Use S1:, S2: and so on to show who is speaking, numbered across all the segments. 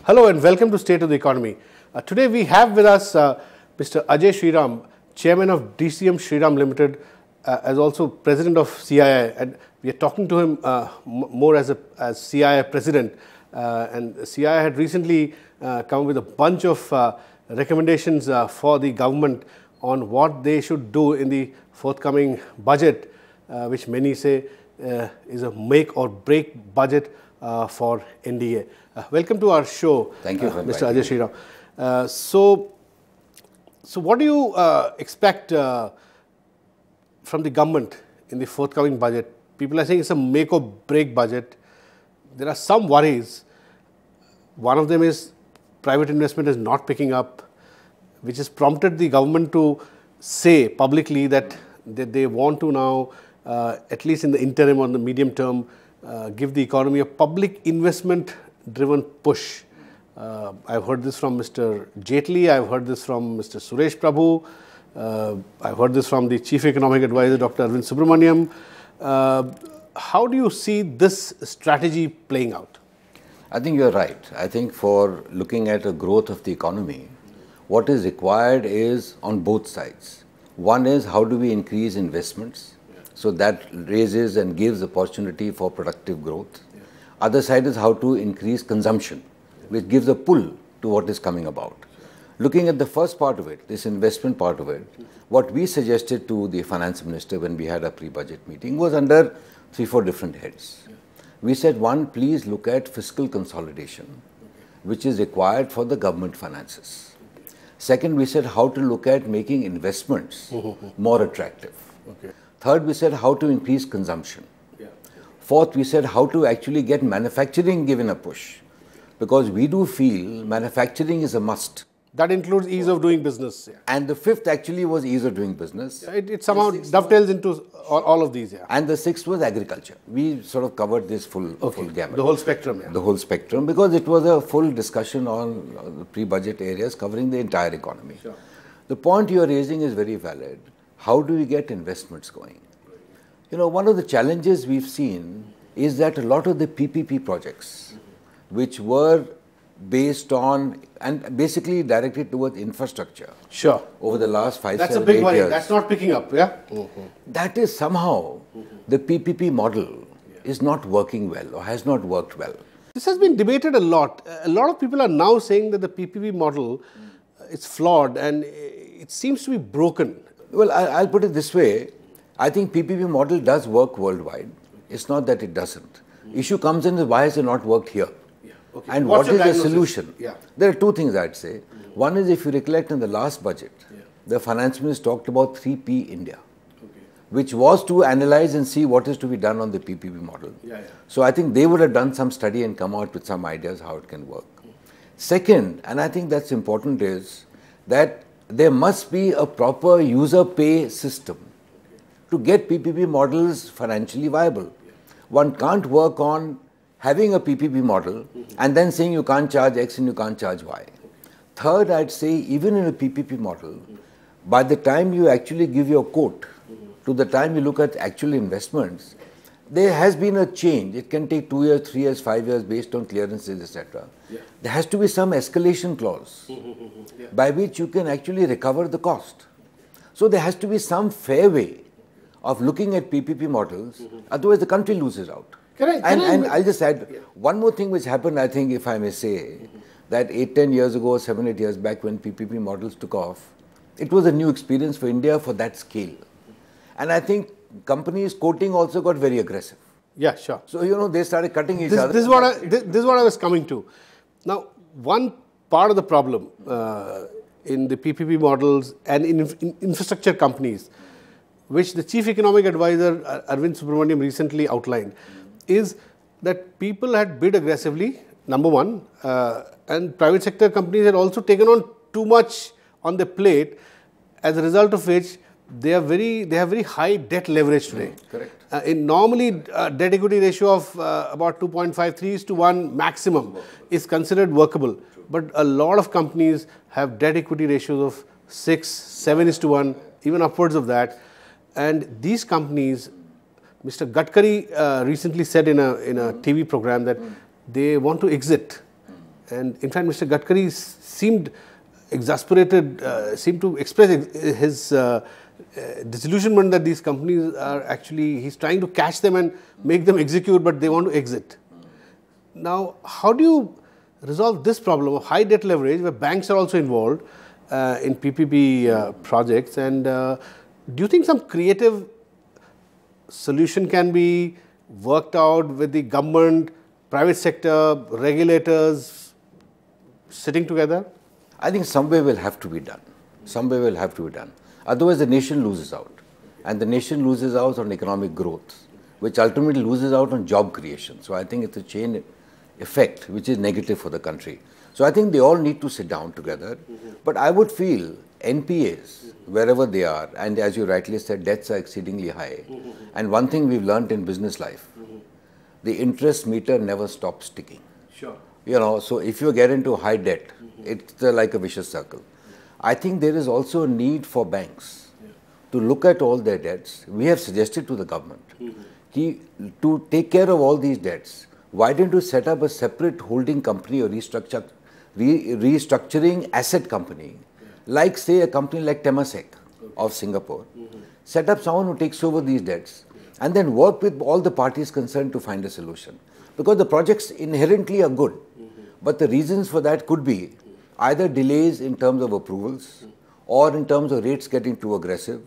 S1: Hello and welcome to State of the Economy. Today we have with us Mr. Ajay Shriram, Chairman of DCM Shriram Limited, as also President of CII, and we are talking to him more as CII President. And CII had recently come with a bunch of recommendations for the government on what they should do in the forthcoming budget, which many say is a make or break budget for NDA. Welcome to our show.
S2: Thank you for
S1: Mr. Ajay Shriram. So what do you expect from the government in the forthcoming budget? People are saying it's a make or break budget. There are some worries. One of them is private investment is not picking up, which has prompted the government to say publicly that they want to now, at least in the interim or the medium term, give the economy a public investment-driven push. I've heard this from Mr. Jaitley, I've heard this from Mr. Suresh Prabhu, I've heard this from the Chief Economic Advisor, Dr. Arvind Subramaniam. How do you see this strategy playing out?
S2: I think you're right. I think for looking at a growth of the economy, what is required is on both sides. One is how do we increase investments? So that raises and gives opportunity for productive growth. Other side is how to increase consumption, which gives a pull to what is coming about. Looking at the first part of it, this investment part of it, what we suggested to the finance minister when we had a pre-budget meeting was under 3-4 different heads. We said, one, please look at fiscal consolidation, which is required for the government finances. Second, we said how to look at making investments more attractive. Third, we said how to increase consumption. Fourth, we said how to actually get manufacturing given a push, because we do feel manufacturing is a must.
S1: That includes ease of doing business.
S2: And the fifth actually was ease of doing business.
S1: It somehow dovetails into all of these.
S2: And the sixth was agriculture. We sort of covered this full gamut.
S1: The whole spectrum.
S2: The whole spectrum, because it was a full discussion on the pre-budget areas covering the entire economy.
S1: Sure.
S2: The point you are raising is very valid. How do we get investments going? You know, one of the challenges we've seen is that a lot of the PPP projects, which were based on and basically directed towards infrastructure.
S1: Sure.
S2: Over the last 5,
S1: That's
S2: 7,
S1: a big
S2: 8
S1: worry.
S2: years.
S1: That's not picking up, yeah?
S2: That is somehow the PPP model is not working well or has not worked well.
S1: This has been debated a lot. A lot of people are now saying that the PPP model is flawed and it seems to be broken.
S2: Well, I'll put it this way. I think PPP model does work worldwide. It's not that it doesn't. Issue comes in is why has it not worked here? And what is the solution? There are two things I'd say. One is, if you recollect in the last budget, the finance minister talked about 3P India, which was to analyze and see what is to be done on the PPP model. So I think they would have done some study and come out with some ideas how it can work. Second, and I think that's important, is that there must be a proper user pay system to get PPP models financially viable. One can't work on having a PPP model and then saying you can't charge X and you can't charge Y. Third, I'd say even in a PPP model, by the time you actually give your quote to the time you look at actual investments, there has been a change. It can take 2 years, 3 years, 5 years based on clearances, etc. There has to be some escalation clause by which you can actually recover the cost. So there has to be some fair way of looking at PPP models, otherwise the country loses out. And I'll just add one more thing which happened, I think, if I may say, that 8-10 years ago, 7-8 years back when PPP models took off, it was a new experience for India for that scale. And I think companies quoting also got very aggressive.
S1: Yeah, sure.
S2: So, you know, they started cutting each other.
S1: This is what I was coming to. Now, one part of the problem in the PPP models and in infrastructure companies, which the Chief Economic Advisor Arvind Subramaniam recently outlined, is that people had bid aggressively, number one, and private sector companies had also taken on too much on their plate, as a result of which they have very high debt leverage today.
S2: Correct.
S1: In normally debt equity ratio of about 2.53:1 maximum is considered workable, but a lot of companies have debt equity ratios of 6, 7:1, even upwards of that, and these companies Mr. Gadkari recently said in a TV program that they want to exit. And in fact, Mr. Gadkari seemed exasperated, seemed to express his disillusionment that these companies are actually, he's trying to catch them and make them execute, but they want to exit. Now, how do you resolve this problem of high debt leverage where banks are also involved in PPP projects? And do you think some creative solution can be worked out with the government, private sector, regulators sitting together?
S2: I think somewhere will have to be done. Somewhere will have to be done. Otherwise, the nation loses out. And the nation loses out on economic growth, which ultimately loses out on job creation. So I think it's a chain effect which is negative for the country. So I think they all need to sit down together. But I would feel NPAs, wherever they are, and as you rightly said, debts are exceedingly high. And one thing we've learned in business life, the interest meter never stops ticking.
S1: Sure.
S2: You know, so if you get into high debt, it's like a vicious circle. I think there is also a need for banks to look at all their debts. We have suggested to the government to take care of all these debts. Why don't you set up a separate holding company or restructuring asset company, like say a company like Temasek of Singapore, set up someone who takes over these debts and then work with all the parties concerned to find a solution. Because the projects inherently are good, but the reasons for that could be either delays in terms of approvals or in terms of rates getting too aggressive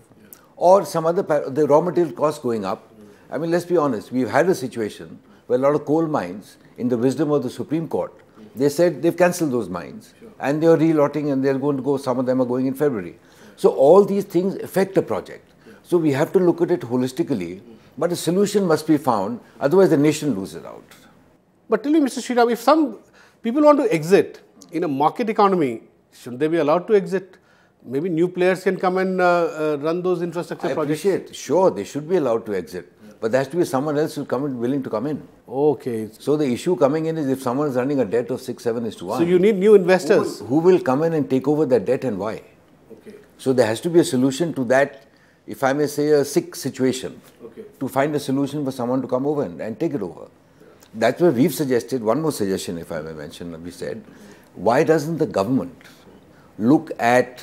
S2: or some other, the raw material costs going up. I mean, let's be honest, we've had a situation where a lot of coal mines, in the wisdom of the Supreme Court, they said they've cancelled those mines and they're relotting and they're going to go, some of them are going in February. So all these things affect the project. So we have to look at it holistically, but a solution must be found, otherwise the nation loses out.
S1: But tell me, Mr. Shriram, if some people want to exit in a market economy, shouldn't they be allowed to exit? Maybe new players can come and run those infrastructure projects.
S2: I appreciate, sure, they should be allowed to exit. But there has to be someone else who's willing to come in.
S1: Okay.
S2: So the issue coming in is if someone is running a debt of 6-7:1.
S1: So you need new investors.
S2: Who will come in and take over that debt and why?
S1: Okay.
S2: So there has to be a solution to that, if I may say, a sick situation.
S1: Okay.
S2: To find a solution for someone to come over and take it over. That's what we've suggested. One more suggestion, if I may mention, we said, why doesn't the government look at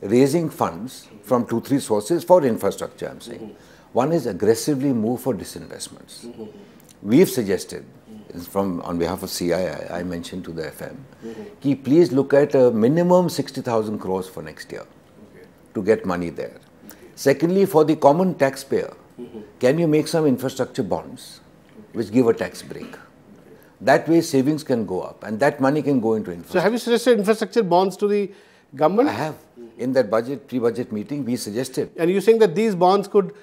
S2: raising funds from 2-3 sources for infrastructure, I'm saying. One is aggressively move for disinvestments. We've suggested, on behalf of CII, I mentioned to the FM, please look at a minimum 60,000 crores for next year to get money there. Secondly, for the common taxpayer, can you make some infrastructure bonds which give a tax break? That way savings can go up and that money can go into infrastructure.
S1: So have you suggested infrastructure bonds to the government?
S2: I have. In that pre-budget meeting, we suggested.
S1: And you're saying that these bonds could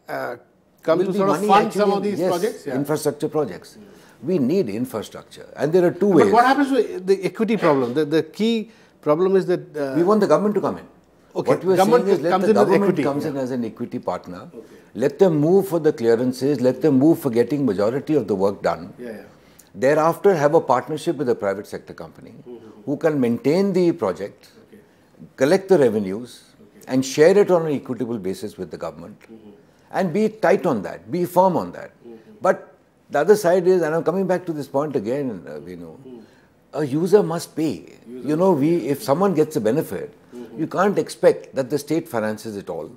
S1: come to sort of fund some of these projects?
S2: Yes, infrastructure projects. We need infrastructure. And there are two ways.
S1: But what happens with the equity problem? The key problem is that...
S2: we want the government to come in.
S1: Okay.
S2: What we are saying is let the government comes in as an equity partner. Okay. Let them move for the clearances. Let them move for getting majority of the work done. Thereafter, have a partnership with a private sector company who can maintain the project, collect the revenues, and share it on an equitable basis with the government. And be tight on that, be firm on that. But the other side is, and I'm coming back to this point again, Venu, a user must pay. If someone gets a benefit, you can't expect that the state finances it all.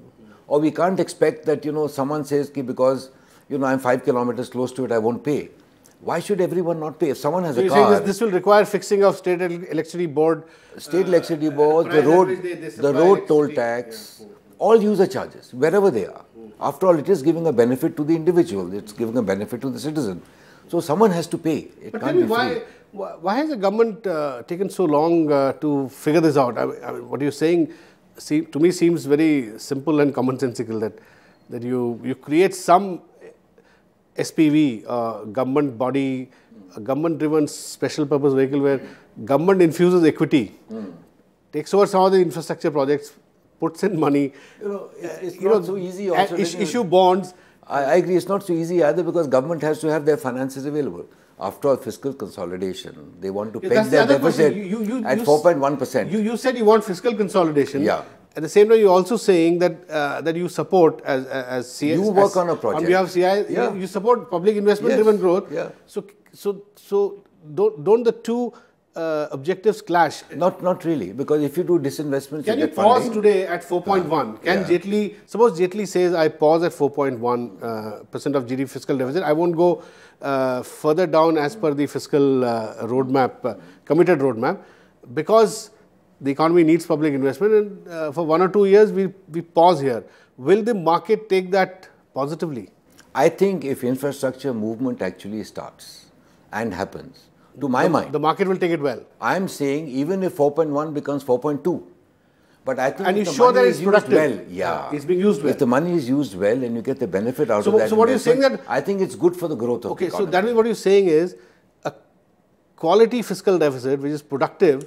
S2: Or we can't expect that, someone says, because, I'm 5 kilometers close to it, I won't pay. Why should everyone not pay? If someone has a car...
S1: This will require fixing of state electricity board...
S2: State electricity board, the road toll tax, all user charges, wherever they are. After all, it is giving a benefit to the individual. It's giving a benefit to the citizen. So someone has to pay.
S1: But tell me, why has the government taken so long to figure this out? I mean, what you're saying to me seems very simple and commonsensical, that you create some SPV, government body, a government-driven special purpose vehicle where government infuses equity, takes over some of the infrastructure projects, puts in money.
S2: It's not so easy also.
S1: Issue bonds.
S2: I agree, it's not so easy either because government has to have their finances available. After all, fiscal consolidation, they want to peg their deficit at 4.1%.
S1: You said you want fiscal consolidation.
S2: Yeah.
S1: At the same time, you're also saying that you support as CII.
S2: You work on a project.
S1: On behalf of CII, you support public investment-driven growth.
S2: Yeah.
S1: So don't the two objectives clash?
S2: Not really, because if you do disinvestments,
S1: can you pause today at 4.1? Can Jaitley, suppose Jaitley says I pause at 4.1% of GDP fiscal deficit, I won't go further down as per the fiscal roadmap, committed roadmap, because the economy needs public investment, and for 1 or 2 years we pause here. Will the market take that positively?
S2: I think if infrastructure movement actually starts and happens, to my mind,
S1: the market will take it well.
S2: I am saying even if 4.1 becomes 4.2, but I think
S1: and
S2: if
S1: you
S2: the
S1: sure
S2: money
S1: that
S2: is
S1: it's
S2: used
S1: productive?
S2: well,
S1: it's being used well.
S2: If the money is used well and you get the benefit out of that,
S1: so what you're saying that
S2: I think it's good for the growth of the economy.
S1: So that means what you're saying is a quality fiscal deficit which is productive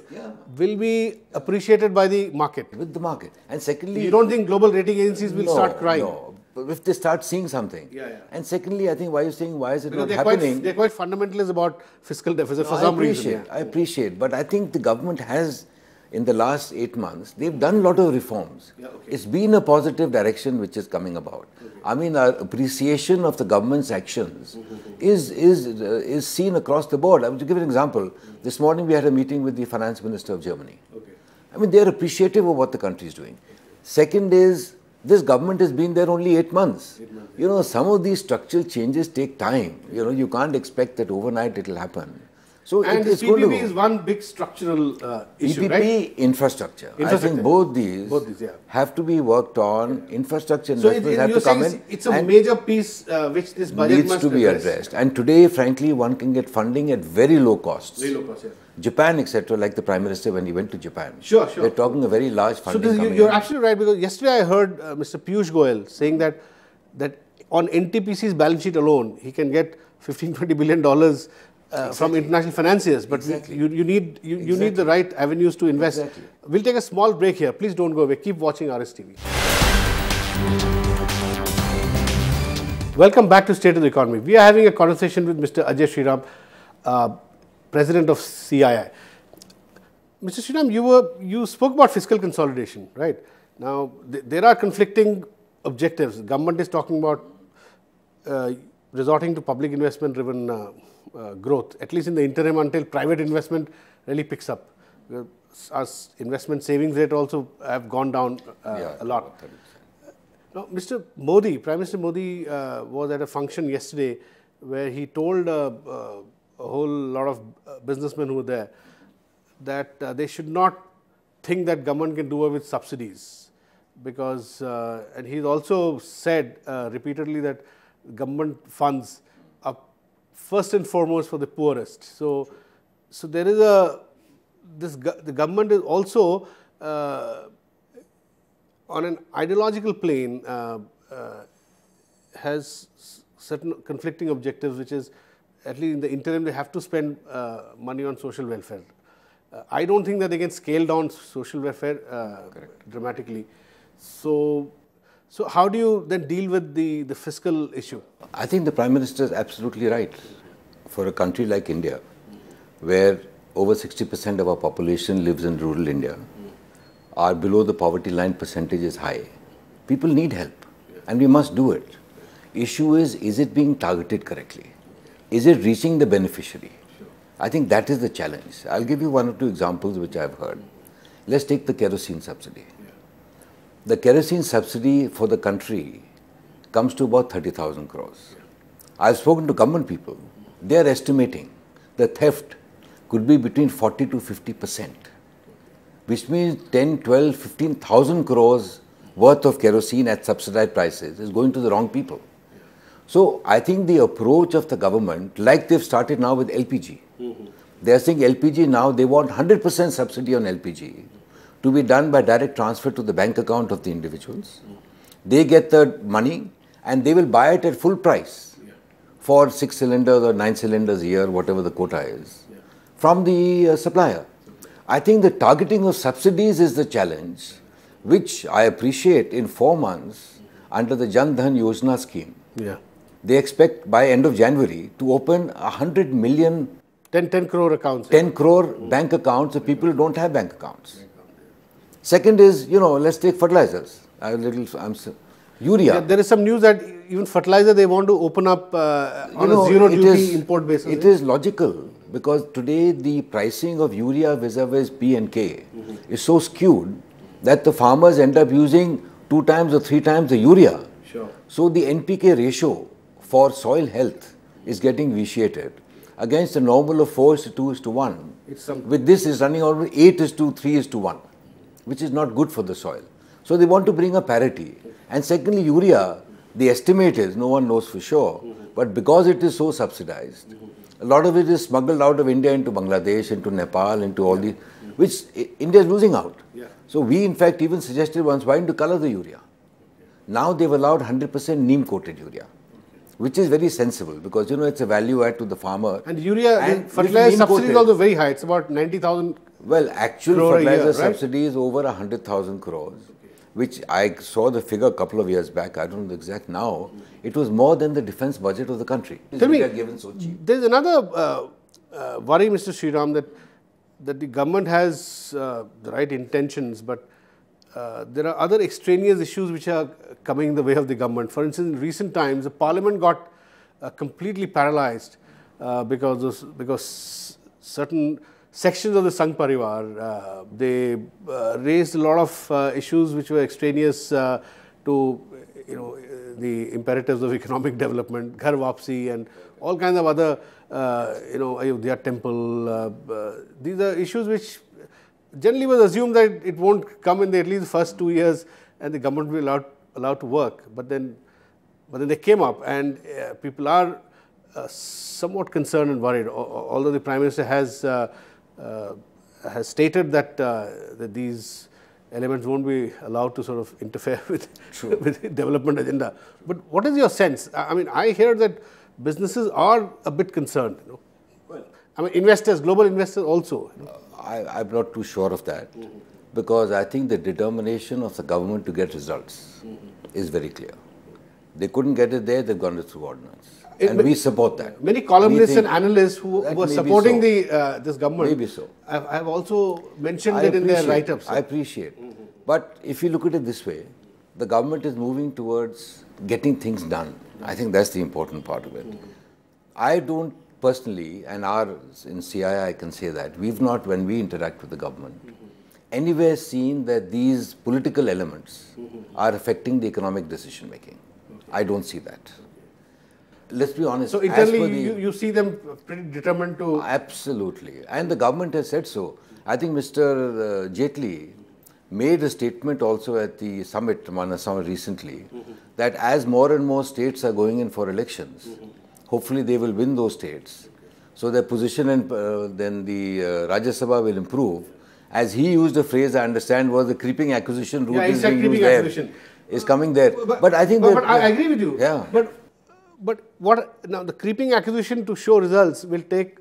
S1: will be appreciated by the market.
S2: With the market. And secondly,
S1: you don't think global rating agencies will start crying?
S2: No. If they start seeing something. And secondly, I think why you're saying why is it
S1: because
S2: not happening?
S1: They're quite fundamentalist about fiscal deficit for some reason.
S2: I appreciate, but I think the government has, in the last 8 months, they've done a lot of reforms. It's been a positive direction which is coming about. I mean, our appreciation of the government's actions is seen across the board. I will give an example. This morning we had a meeting with the finance minister of Germany. I mean, they're appreciative of what the country is doing. Second is, this government has been there only 8 months. You know, some of these structural changes take time. You know, you can't expect that overnight it will happen. So
S1: and
S2: it's
S1: PPP is one big structural issue,
S2: PPP,
S1: right?
S2: Infrastructure. I think both these have to be worked on. Infrastructure investments have to come in.
S1: It's a major piece which this budget
S2: needs to be addressed. And today, frankly, one can get funding at very low costs.
S1: Very low costs,
S2: Japan, etc., like the Prime Minister when he went to Japan.
S1: Sure.
S2: They're talking a very large funding.
S1: So you're absolutely right, because yesterday I heard Mr. Piyush Goyal saying that on NTPC's balance sheet alone, he can get $15–20 billion from international financiers, but you need the right avenues to invest. We'll take a small break here. Please don't go away. Keep watching RSTV. Welcome back to State of the Economy. We are having a conversation with Mr. Ajay Shriram, President of CII. Mr. Shriram, you spoke about fiscal consolidation, right? Now, there are conflicting objectives. The government is talking about resorting to public investment-driven growth, at least in the interim until private investment really picks up. Our investment savings rate also have gone down a lot. Now, Mr. Modi, Prime Minister Modi was at a function yesterday where he told a whole lot of businessmen who were there that they should not think that government can do away with subsidies, because, and he's also said repeatedly that government funds are first and foremost for the poorest. So there is the government is also on an ideological plane has certain conflicting objectives, which is, at least in the interim, they have to spend money on social welfare. I don't think that they can scale down social welfare dramatically. So how do you then deal with the fiscal issue?
S2: I think the Prime Minister is absolutely right. For a country like India, where over 60% of our population lives in rural India, our below the poverty line percentage is high. People need help, and we must do it. Issue is it being targeted correctly? Is it reaching the beneficiary? I think that is the challenge. I'll give you 1 or 2 examples which I've heard. Let's take the kerosene subsidy. The kerosene subsidy for the country comes to about 30,000 crores. I've spoken to government people. They are estimating the theft could be between 40 to 50%, which means 10, 12, 15,000 crores worth of kerosene at subsidized prices is going to the wrong people. So I think the approach of the government, like they've started now with LPG, they're saying LPG now, they want 100% subsidy on LPG to be done by direct transfer to the bank account of the individuals. They get the money and they will buy it at full price for 6 cylinders or 9 cylinders a year, whatever the quota is, from the supplier. I think the targeting of subsidies is the challenge, which I appreciate. In 4 months under the Jan Dhan Yojana scheme. They expect by end of January to open 100 million
S1: 10 crore accounts.
S2: 10 crore bank accounts of people who don't have bank accounts. Second is, let's take fertilizers. Urea.
S1: There is some news that even fertilizer they want to open up on a zero duty import basis.
S2: It is logical because today the pricing of urea vis-a-vis P and K is so skewed that the farmers end up using 2 times or 3 times the urea.
S1: Sure.
S2: So the NPK ratio for soil health is getting vitiated against a normal of 4:2:1. With this is running over 8:3:1, which is not good for the soil. So they want to bring a parity. And secondly, urea, the estimate is, no one knows for sure, but because it is so subsidized, a lot of it is smuggled out of India into Bangladesh, into Nepal, into all these, which India is losing out. So we in fact even suggested once, why to color the urea? Now they've allowed 100% neem coated urea, which is very sensible because it's a value add to the farmer.
S1: And urea, and fertilizer subsidy is also very high. It's about 90,000.
S2: Well, actual fertilizer subsidy is over 100,000 crores, which I saw the figure a couple of years back. I don't know the exact now. It was more than the defense budget of the country.
S1: Tell me,
S2: given so cheap.
S1: There's another worry, Mr. Shriram, that the government has the right intentions, but there are other extraneous issues which are coming in the way of the government. For instance, in recent times, the parliament got completely paralyzed because certain sections of the Sangh Parivar, they raised a lot of issues which were extraneous to the imperatives of economic development, Ghar Wapsi and all kinds of other, Ayodhya temple. These are issues which generally was assumed that it won't come in at least the first 2 years and the government will be allowed to work. But then they came up and people are somewhat concerned and worried, although the Prime Minister has stated that, that these elements won't be allowed to sort of interfere with the development agenda. But what is your sense? I mean, I hear that businesses are a bit concerned. Well, I mean, investors, global investors also.
S2: I'm not too sure of that because I think the determination of the government to get results is very clear. They couldn't get it there, they've gone it through ordinance. And we support that.
S1: Many columnists and analysts who were supporting this government
S2: maybe so.
S1: have also mentioned it in their write-ups.
S2: I appreciate. But if you look at it this way, the government is moving towards getting things done. I think that's the important part of it. I don't personally, and in CII I can say that, we've not, when we interact with the government, anywhere seen that these political elements are affecting the economic decision making. I don't see that. Let's be honest.
S1: So internally you see them pretty determined to...
S2: Absolutely. And the government has said so. I think Mr. Jaitley made a statement also at the summit, Mana Summit recently, that as more and more states are going in for elections, hopefully they will win those states. So their position and then the Rajya Sabha will improve. As he used a phrase, I understand, was the creeping acquisition route is being used there. Is coming there. But I think
S1: but I agree with you.
S2: Yeah.
S1: But what now? The creeping acquisition to show results will take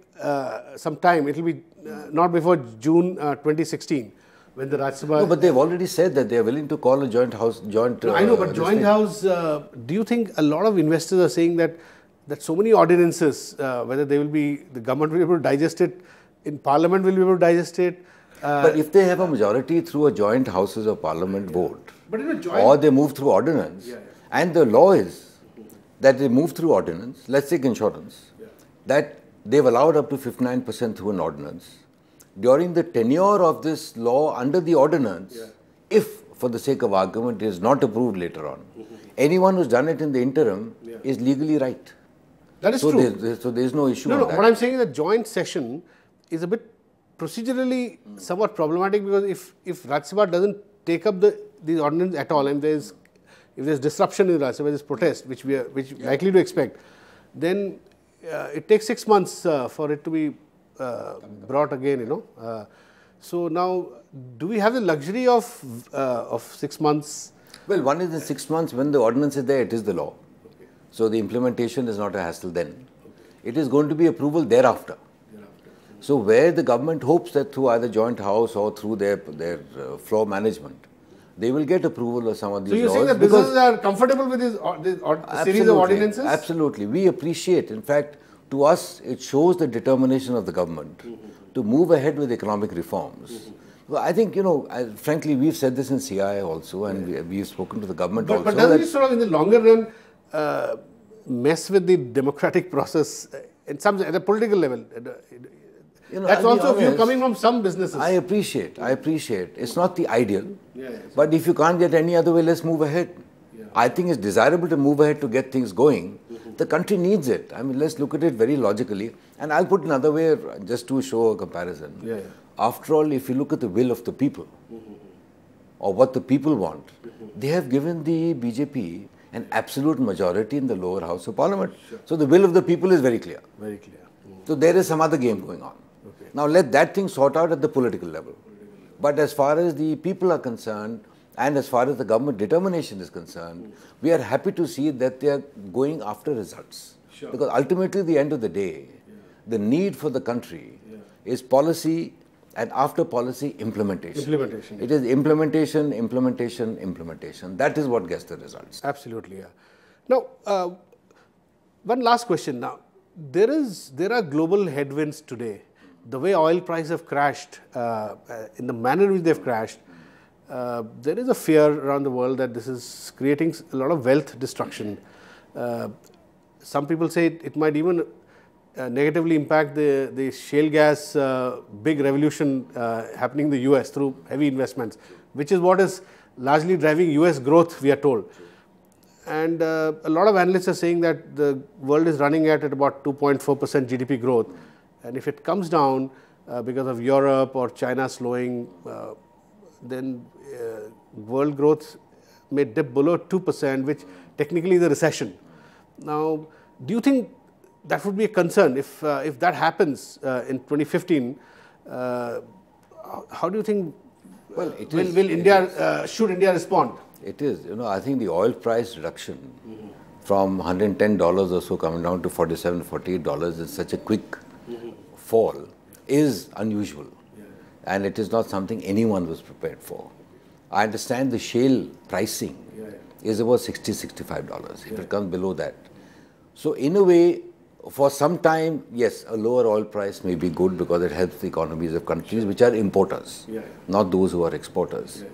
S1: some time. It will be not before June 2016, when the Rajya Sabha.
S2: No, but they've already said that they are willing to call a joint house.
S1: No, I know, but joint house. Do you think a lot of investors are saying that so many ordinances, whether they will be, the government will be able to digest it, in Parliament will be able to digest it.
S2: But if they have a majority through a joint Houses of Parliament vote, or they move through ordinance, and the law is that they move through ordinance, let's take insurance, that they've allowed up to 59% through an ordinance. During the tenure of this law under the ordinance, if, for the sake of argument, it is not approved later on, anyone who's done it in the interim is legally right.
S1: That is true.
S2: So there is no issue.
S1: No, what I'm saying is that joint session is a bit procedurally somewhat problematic, because if Rajya Sabha doesn't take up these ordinance at all, and if there's disruption in Rajya Sabha, there's protest, which we are likely to expect, then it takes 6 months for it to be brought again. So now, do we have the luxury of 6 months?
S2: Well, one is in 6 months. When the ordinance is there, it is the law. So the implementation is not a hassle then. It is going to be approval thereafter. So where the government hopes that through either joint house or through their floor management, they will get approval of some of these laws.
S1: So you're saying that businesses are comfortable with this series of ordinances?
S2: Absolutely. We appreciate. In fact, to us, it shows the determination of the government to move ahead with economic reforms. Well, I think, frankly, we've said this in CII also, and we've spoken to the government also.
S1: But doesn't it sort of, in the longer run, mess with the democratic process at a political level? That's also a view coming from some businesses.
S2: I appreciate. It's not the ideal, but if you can't get any other way, let's move ahead. I think it's desirable to move ahead to get things going. The country needs it. I mean, let's look at it very logically. And I'll put another way just to show a comparison. After all, if you look at the will of the people, or what the people want, they have given the BJP an absolute majority in the lower house of parliament. So the will of the people is very clear.
S1: Very clear.
S2: So there is some other game going on. Now let that thing sort out at the political level. But as far as the people are concerned, and as far as the government determination is concerned, we are happy to see that they are going after results. Because ultimately, at the end of the day, the need for the country is policy, and after policy, implementation. It is implementation. That is what gets the results.
S1: Absolutely, Now, one last question. Now, there are global headwinds today. The way oil prices have crashed, in the manner in which they've crashed, there is a fear around the world that this is creating a lot of wealth destruction. Some people say it might even negatively impact the shale gas big revolution happening in the US through heavy investments, which is what is largely driving US growth, we are told. And a lot of analysts are saying that the world is running at about 2.4% GDP growth. And if it comes down because of Europe or China slowing, then world growth may dip below 2%, which technically is a recession. Now, do you think that would be a concern if that happens in 2015? How do you think? Well, should India respond?
S2: It is. I think the oil price reduction from $110 or so coming down to $47, $48 is such a quick fall is unusual. And it is not something anyone was prepared for. I understand the shale pricing is about $60, $65 if it comes below that. So in a way, for some time, yes, a lower oil price may be good because it helps the economies of countries which are importers, not those who are exporters.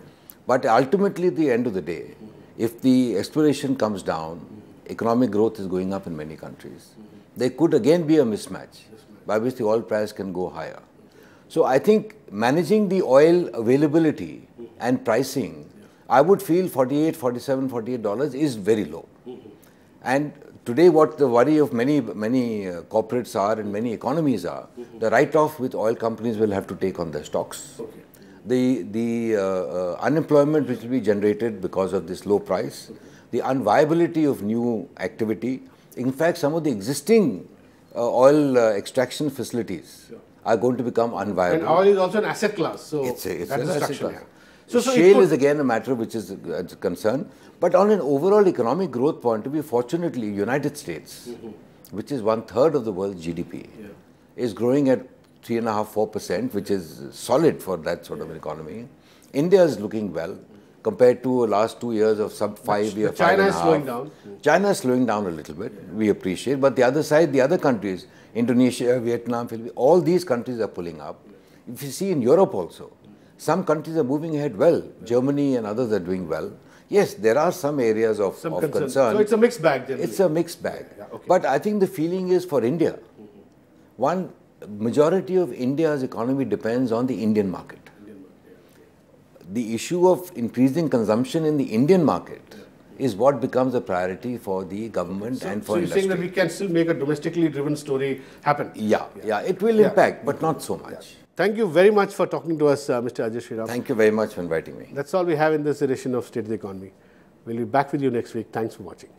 S2: But ultimately, at the end of the day, if the exploration comes down, economic growth is going up in many countries. There could again be a mismatch by which the oil price can go higher. So I think managing the oil availability and pricing, I would feel $48, $47, $48 is very low. And today what the worry of many corporates are and many economies are, the write-off which oil companies will have to take on their stocks. The unemployment which will be generated because of this low price, the unviability of new activity. In fact, some of the existing oil extraction facilities are going to become unviable.
S1: And oil is also an asset class, so
S2: it's an asset class.
S1: So
S2: shale is again a matter which is a concern. But on an overall economic growth point of view, fortunately, United States, which is 1/3 of the world's GDP, is growing at 3.5–4%, which is solid for that sort of an economy. India is looking well compared to last 2 years of sub-5 year.
S1: China is slowing down.
S2: China is slowing down a little bit. We appreciate, but the other side, the other countries, Indonesia, Vietnam, Philippines, all these countries are pulling up. If you see in Europe also, some countries are moving ahead well. Germany and others are doing well. Yes, there are some areas of concern.
S1: So it's a mixed bag generally.
S2: It's a mixed bag. But I think the feeling is for India, one majority of India's economy depends on the Indian market. The issue of increasing consumption in the Indian market is what becomes a priority for the government and for industry. So
S1: you're saying that we can still make a domestically driven story happen?
S2: Yeah, it will impact, but not so much.
S1: Thank you very much for talking to us, Mr. Ajay Shriram.
S2: Thank you very much for inviting me.
S1: That's all we have in this edition of State of the Economy. We'll be back with you next week. Thanks for watching.